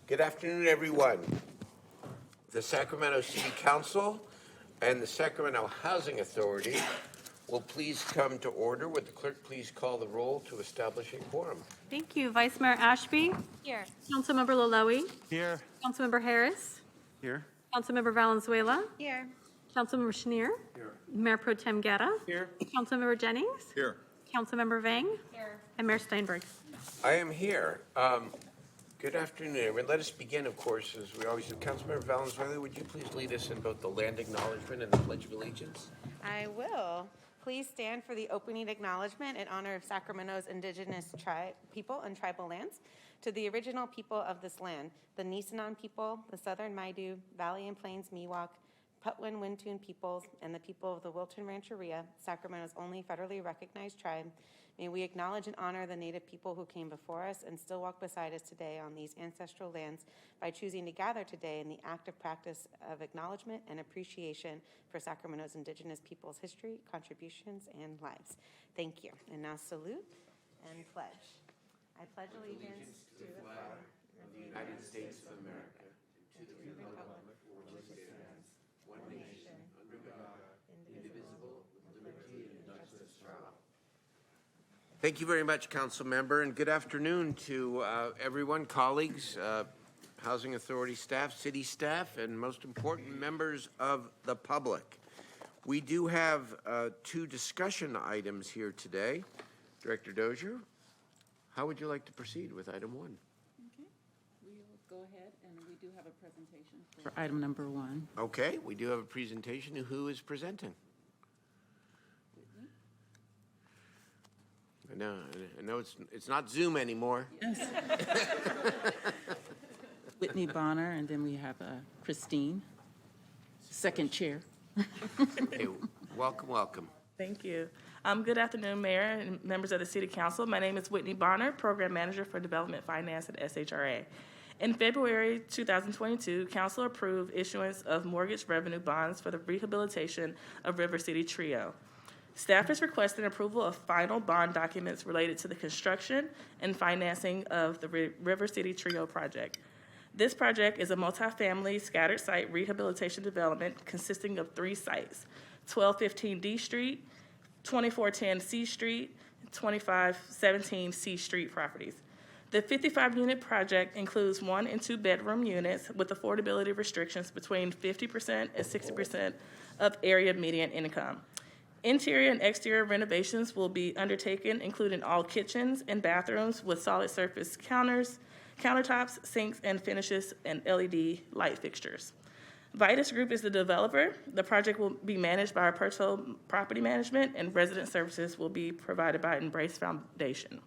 Good afternoon, everyone. The Sacramento City Council and the Sacramento Housing Authority will please come to order. Would the clerk please call the roll to establish a quorum? Thank you. Vice Mayor Ashby. Here. Councilmember Laloe. Here. Councilmember Harris. Here. Councilmember Valenzuela. Here. Councilmember Chenier. Here. Mayor Pro Tem Guerra. Here. Councilmember Jennings. Here. Councilmember Vang. Here. And Mayor Steinberg. I am here. Good afternoon, everyone. Let us begin, of course, as we always do. Councilmember Valenzuela, would you please lead us in both the land acknowledgement and the Pledge of Allegiance? I will. Please stand for the opening acknowledgement in honor of Sacramento's indigenous people and tribal lands. To the original people of this land, the Nisenan people, the Southern Maidu, Valley and Plains Miwok, Putwin Wintun peoples, and the people of the Wilton Rancheria, Sacramento's only federally recognized tribe, may we acknowledge and honor the Native people who came before us and still walk beside us today on these ancestral lands by choosing to gather today in the active practice of acknowledgement and appreciation for Sacramento's indigenous people's history, contributions, and lives. Thank you. And now salute and pledge. I pledge allegiance to the flag of the United States of America, to the republic for which it stands, one nation, under God, indivisible, with liberty and justice for all. Thank you very much, Council Member, and good afternoon to everyone, colleagues, Housing Authority staff, city staff, and most important, members of the public. We do have two discussion items here today. Director Dozier, how would you like to proceed with item one? Okay, we will go ahead, and we do have a presentation for item number one. Okay, we do have a presentation. Who is presenting? I know it's not Zoom anymore. Yes. Whitney Bonner, and then we have Christine, second chair. Hey, welcome. Thank you. Good afternoon, Mayor and members of the City Council. My name is Whitney Bonner, Program Manager for Development Finance at SHRA. In February 2022, Council approved issuance of mortgage revenue bonds for the rehabilitation of River City Trio. Staff is requesting approval of final bond documents related to the construction and financing of the River City Trio project. This project is a multifamily scattered site rehabilitation development consisting of 3 sites, 1215 D Street, 2410 C Street, 2517 C Street properties. The 55-unit project includes 1 and 2 bedroom units with affordability restrictions between 50% and 60% of area median income. Interior and exterior renovations will be undertaken, including all kitchens and bathrooms with solid surface countertops, sinks, and finishes, and LED light fixtures. Vitus Group is the developer. The project will be managed by Perto Property Management, and resident services will be provided by Embrace Foundation.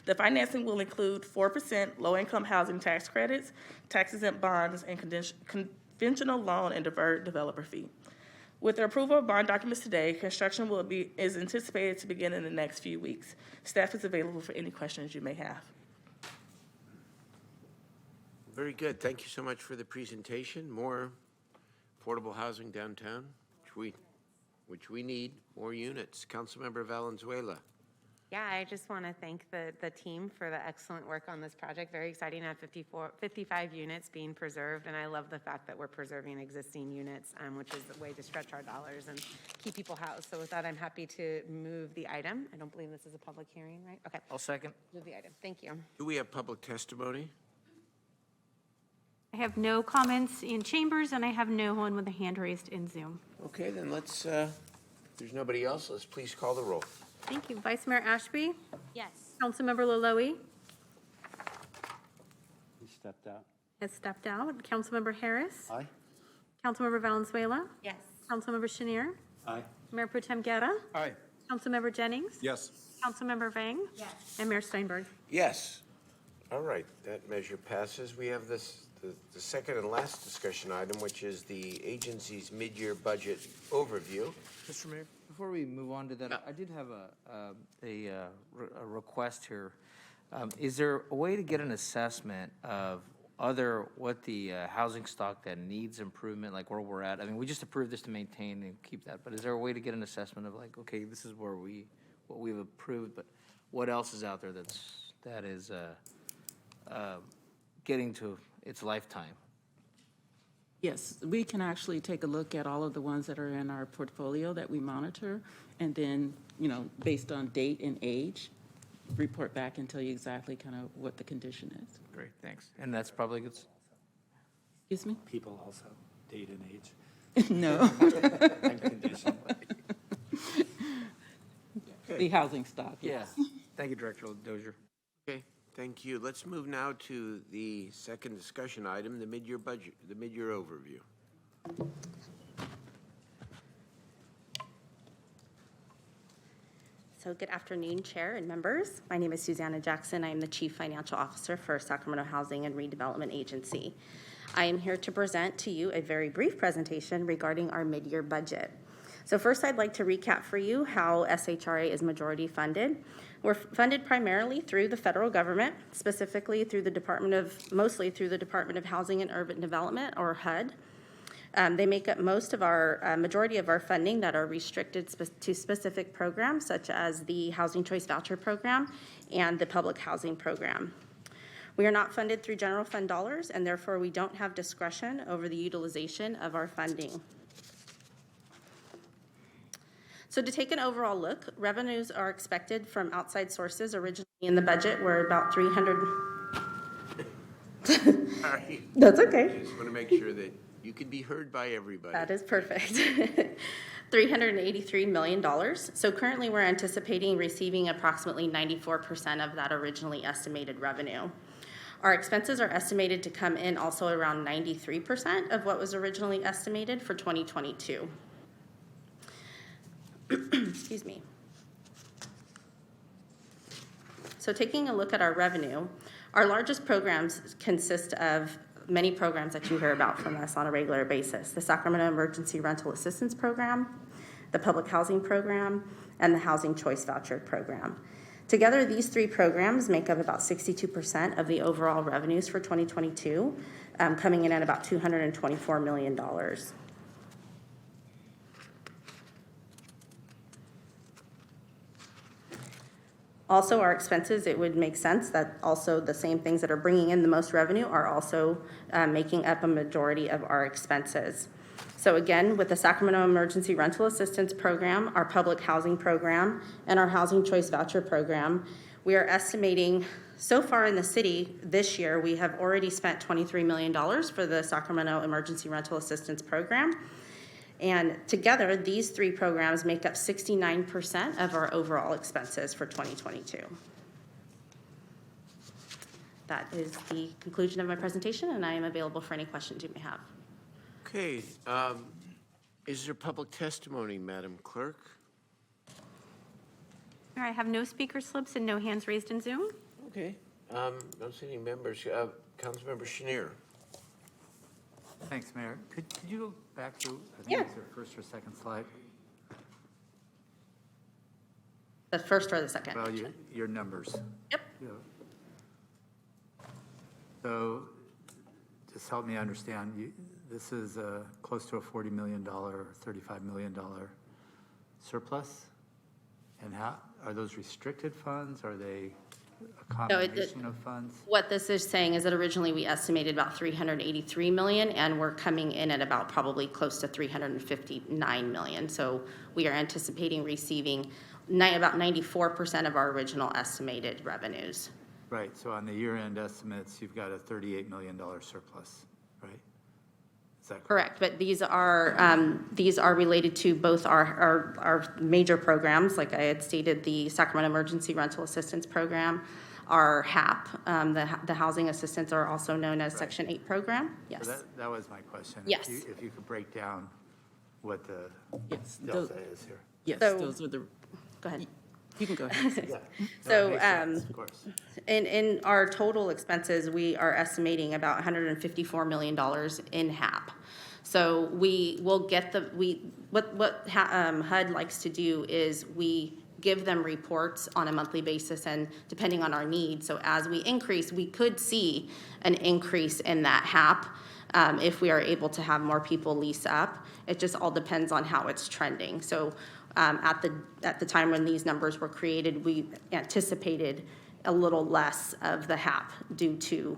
The financing will include 4% low-income housing tax credits, tax-exempt bonds, and conventional loan and deferred developer fee. With the approval of bond documents today, construction is anticipated to begin in the next few weeks. Staff is available for any questions you may have. Very good. Thank you so much for the presentation. More affordable housing downtown, which we need, more units. Councilmember Valenzuela. Yeah, I just want to thank the team for the excellent work on this project. Very exciting to have 55 units being preserved, and I love the fact that we're preserving existing units, which is a way to stretch our dollars and keep people housed. So with that, I'm happy to move the item. I don't believe this is a public hearing, right? Okay. I'll second. Move the item. Thank you. Do we have public testimony? I have no comments in chambers, and I have no one with a hand raised in Zoom. Okay, then let's, if there's nobody else, let's please call the roll. Thank you. Vice Mayor Ashby. Yes. Councilmember Laloe He stepped out. has stepped out. Councilmember Harris. Aye. Councilmember Valenzuela. Yes. Councilmember Chenier. Aye. Mayor Pro Tem Guerra. Aye. Councilmember Jennings. Yes. Councilmember Vang. Yes. And Mayor Steinberg. Yes. All right, that measure passes. We have the second and last discussion item, which is the agency's mid-year budget overview. Mr. Mayor, before we move on to that, I did have a request here. Is there a way to get an assessment of what the housing stock that needs improvement, like where we're at? I mean, we just approved this to maintain and keep that, but is there a way to get an assessment of like, okay, this is where what we've approved, but what else is out there that is getting to its lifetime? Yes, we can actually take a look at all of the ones that are in our portfolio that we monitor, and then, based on date and age, report back and tell you exactly kind of what the condition is. Great, thanks. And that's probably good. Excuse me? People also, date and age No, and condition. the housing stock. Yeah. Thank you, Director Dozier. Okay, thank you. Let's move now to the second discussion item, the mid-year budget, the mid-year overview. So good afternoon, Chair and members. My name is Susanna Jackson. I am the Chief Financial Officer for Sacramento Housing and Redevelopment Agency. I am here to present to you a very brief presentation regarding our mid-year budget. So first, I'd like to recap for you how SHRA is majority funded. We're funded primarily through the federal government, specifically through mostly through the Department of Housing and Urban Development, or HUD. They make up most of our, majority of our funding that are restricted to specific programs, such as the Housing Choice Voucher Program and the Public Housing Program. We are not funded through general fund dollars, and therefore we don't have discretion over the utilization of our funding. So to take an overall look, revenues are expected from outside sources. Originally in the budget were about 300. Sorry. That's okay. I just want to make sure that you can be heard by everybody. That is perfect. $383 million. So currently we're anticipating receiving approximately 94% of that originally estimated revenue. Our expenses are estimated to come in also around 93% of what was originally estimated for 2022. Excuse me. So taking a look at our revenue, our largest programs consist of many programs that you hear about from us on a regular basis: the Sacramento Emergency Rental Assistance Program, the Public Housing Program, and the Housing Choice Voucher Program. Together, these three programs make up about 62% of the overall revenues for 2022, coming in at about $224 million. Also, our expenses, it would make sense that also the same things that are bringing in the most revenue are also making up a majority of our expenses. So again, with the Sacramento Emergency Rental Assistance Program, our Public Housing Program, and our Housing Choice Voucher Program, we are estimating so far in the city this year, we have already spent $23 million for the Sacramento Emergency Rental Assistance Program. And together, these three programs make up 69% of our overall expenses for 2022. That is the conclusion of my presentation, and I am available for any questions you may have. Okay, is there public testimony, Madam Clerk? I have no speaker slips and no hands raised in Zoom. Okay, don't see any members. Councilmember Schneer. Thanks, Mayor. Could you go back to, I think it's your first or second slide? The first or the second? Well, your numbers. Yep. Yeah. So just help me understand, this is close to a $40 million, $35 million surplus? And how, are those restricted funds? Are they a combination of funds? What this is saying is that originally we estimated about $383 million, and we're coming in at about probably close to $359 million. So we are anticipating receiving about 94% of our original estimated revenues. Right, so on the year-end estimates, you've got a $38 million surplus, right? Is that correct? Correct, but these are related to both our major programs, like I had stated, the Sacramento Emergency Rental Assistance Program, our HAP, the Housing Assistance, are also known as Section 8 program. Yes. So that was my question. Yes. If you could break down what the Yes, delta is here. yes, So- those are the, Go ahead. you can go ahead. Yeah. So, No, it makes sense, of course. In our total expenses, we are estimating about $154 million in HAP. So we will get what HUD likes to do is we give them reports on a monthly basis, and depending on our needs. So as we increase, we could see an increase in that HAP if we are able to have more people lease up. It just all depends on how it's trending. So at the time when these numbers were created, we anticipated a little less of the HAP due to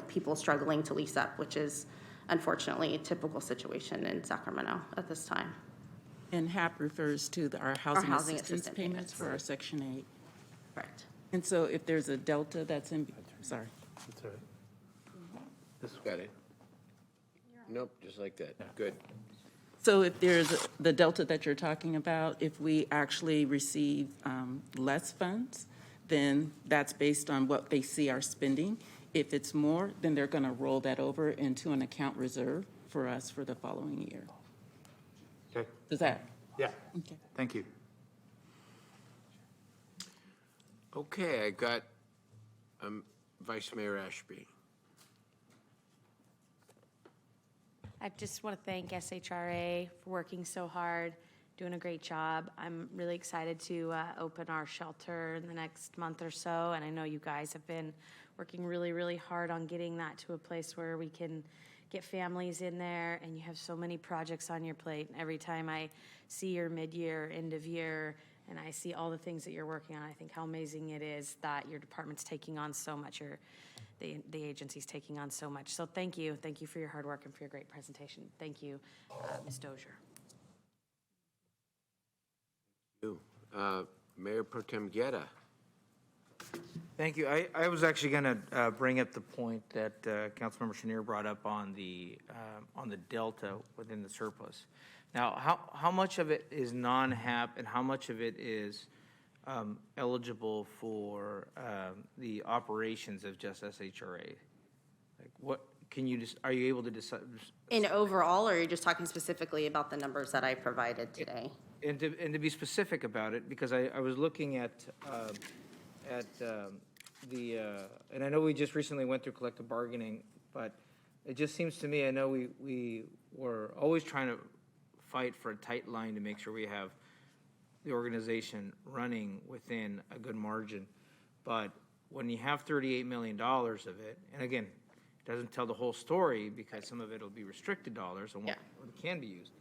people struggling to lease up, which is unfortunately a typical situation in Sacramento at this time. And HAP refers to our housing housing assistance assistant payments payments. for our Section 8. Correct. And so if there's a delta that's in, sorry. That's all right. Got it? Nope, just like that. Good. So if there's the delta that you're talking about, if we actually receive less funds, then that's based on what they see our spending. If it's more, then they're going to roll that over into an account reserve for us for the following year. Okay. Does that? Yeah, Okay. thank you. Okay, I got Vice Mayor Ashby. I just want to thank SHRA for working so hard, doing a great job. I'm really excited to open our shelter in the next month or so, and I know you guys have been working really, really hard on getting that to a place where we can get families in there, and you have so many projects on your plate. And every time I see your mid-year, end of year, and I see all the things that you're working on, I think how amazing it is that your department's taking on so much, the agency's taking on so much. So thank you. Thank you for your hard work and for your great presentation. Thank you, Ms. Dozier. You, Mayor Pro Tem Guerra. Thank you. I was actually going to bring up the point that Councilmember Chenier brought up on the delta within the surplus. Now, how much of it is non-HAP and how much of it is eligible for the operations of just SHRA? Like, what can you just? Are you able to decide? In overall, or are you just talking specifically about the numbers that I provided today? And to be specific about it, because I was looking at and I know we just recently went through collective bargaining, but it just seems to me, I know we were always trying to fight for a tight line to make sure we have the organization running within a good margin. But when you have $38 million of it, and again, it doesn't tell the whole story because some of it will be restricted dollars and what can be used.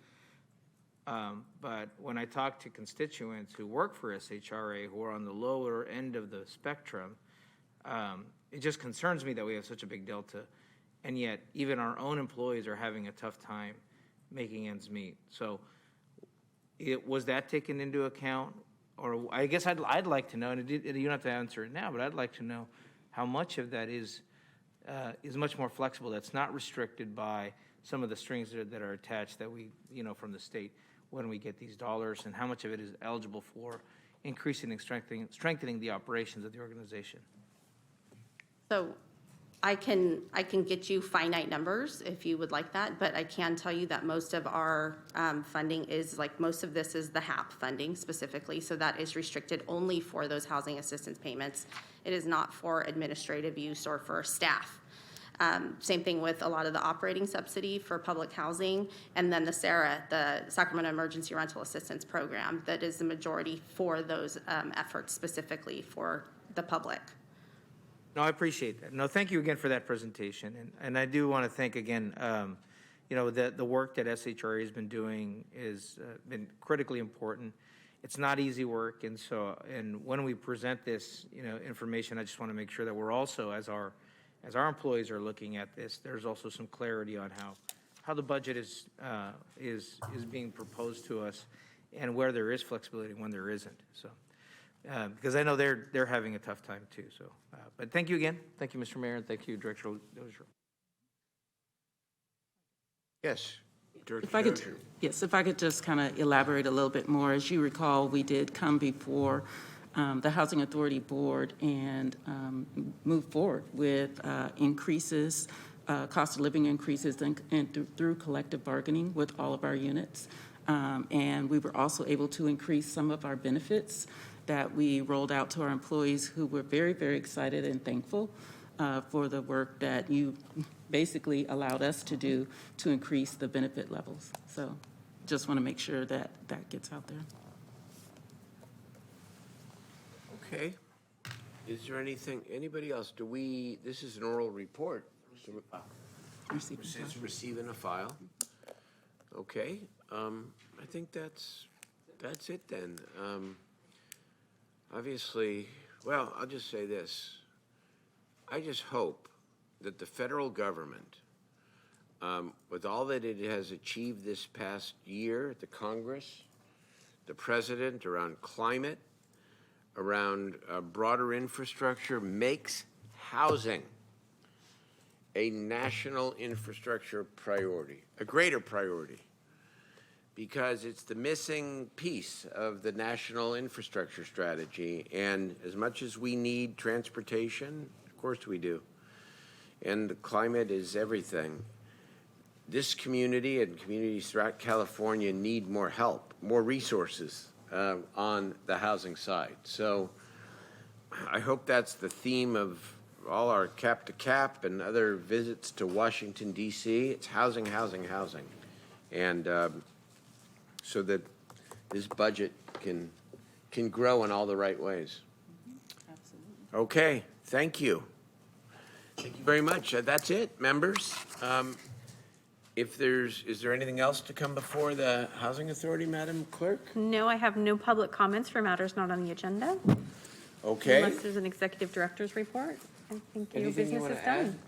But when I talk to constituents who work for SHRA, who are on the lower end of the spectrum, it just concerns me that we have such a big delta, and yet even our own employees are having a tough time making ends meet. So was that taken into account? Or I guess I'd like to know, and you don't have to answer it now, but I'd like to know how much of that is much more flexible, that's not restricted by some of the strings that are attached that we, from the state when we get these dollars, and how much of it is eligible for increasing and strengthening the operations of the organization. So I can get you finite numbers if you would like that, but I can tell you that most of our funding is, most of this is the HAP funding specifically, so that is restricted only for those housing assistance payments. It is not for administrative use or for staff. Same thing with a lot of the operating subsidy for public housing, and then the SARA, the Sacramento Emergency Rental Assistance Program, that is the majority for those efforts specifically for the public. No, I appreciate that. No, thank you again for that presentation. And I do want to thank again, the work that SHRA has been doing has been critically important. It's not easy work. And when we present this, information, I just want to make sure that we're also, as our employees are looking at this, there's also some clarity on how the budget is being proposed to us, and where there is flexibility and when there isn't. So, because I know they're having a tough time too. So, but thank you again. Thank you, Mr. Mayor, and thank you, Director Dozier. Yes, Director If I could, Dozier. yes, if I could just kind of elaborate a little bit more. As you recall, we did come before the Housing Authority Board and move forward with increases, cost of living increases, and through collective bargaining with all of our units. And we were also able to increase some of our benefits that we rolled out to our employees, who were very, very excited and thankful for the work that you basically allowed us to do to increase the benefit levels. So just want to make sure that that gets out there. Okay. Is there anybody else? This is an oral report. Since receiving a file. Okay. I think that's it then. Obviously, well, I'll just say this. I just hope that the federal government, with all that it has achieved this past year, the Congress, the president, around climate, around broader infrastructure, makes housing a national infrastructure priority, a greater priority, because it's the missing piece of the national infrastructure strategy. And as much as we need transportation, of course we do, and the climate is everything, this community and communities throughout California need more help, more resources on the housing side. So I hope that's the theme of all our Cap to Cap and other visits to Washington, D.C. It's housing, housing, housing. And so that this budget can grow in all the right ways. Absolutely. Okay, thank you. Thank you very much. That's it, members. Is there anything else to come before the Housing Authority, Madam Clerk? No, I have no public comments for matters not on the agenda. Okay. Unless there's an executive director's report. I think your Anything you business wanna is done.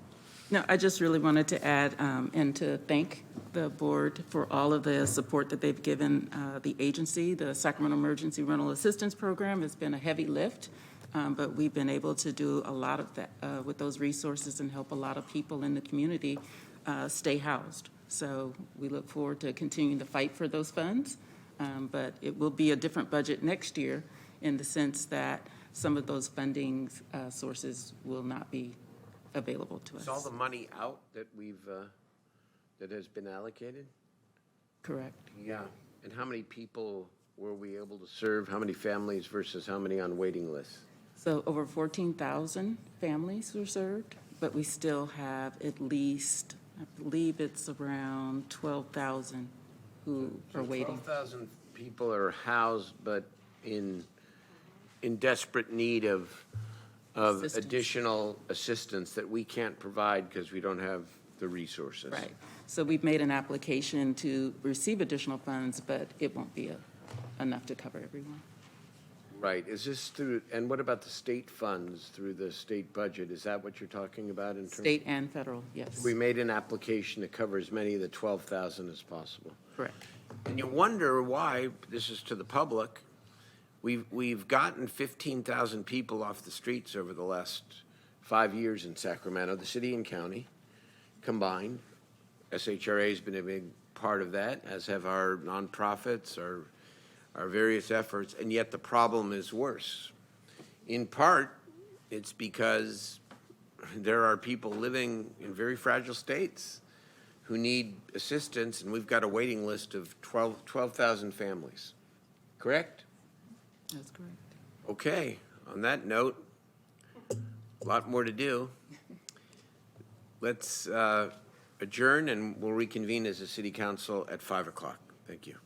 No, I just really wanted to add and to thank the board for all of the support that they've given the agency. The Sacramento Emergency Rental Assistance Program has been a heavy lift, but we've been able to do a lot of that with those resources and help a lot of people in the community stay housed. So we look forward to continuing to fight for those funds, but it will be a different budget next year in the sense that some of those funding sources will not be available to us. Is all the money out that that has been allocated? Correct. Yeah. And how many people were we able to serve? How many families versus how many on waiting lists? So over 14,000 families were served, but we still have at least, I believe it's around 12,000 who are waiting. 12,000 people are housed, but in desperate need of Assistance. additional assistance that we can't provide because we don't have the resources. Right. So we've made an application to receive additional funds, but it won't be enough to cover everyone. Right. Is this through, and what about the state funds through the state budget? Is that what you're talking about in terms? State and federal, yes. We made an application to cover as many of the 12,000 as possible. Correct. And you wonder why, this is to the public, we've gotten 15,000 people off the streets over the last 5 years in Sacramento, the city and county combined. SHRA has been a big part of that, as have our nonprofits, our various efforts, and yet the problem is worse. In part, it's because there are people living in very fragile states who need assistance, and we've got a waiting list of 12,000 families. Correct? That's correct. Okay, on that note, a lot more to do. Let's adjourn, and we'll reconvene as a city council at 5 o'clock. Thank you.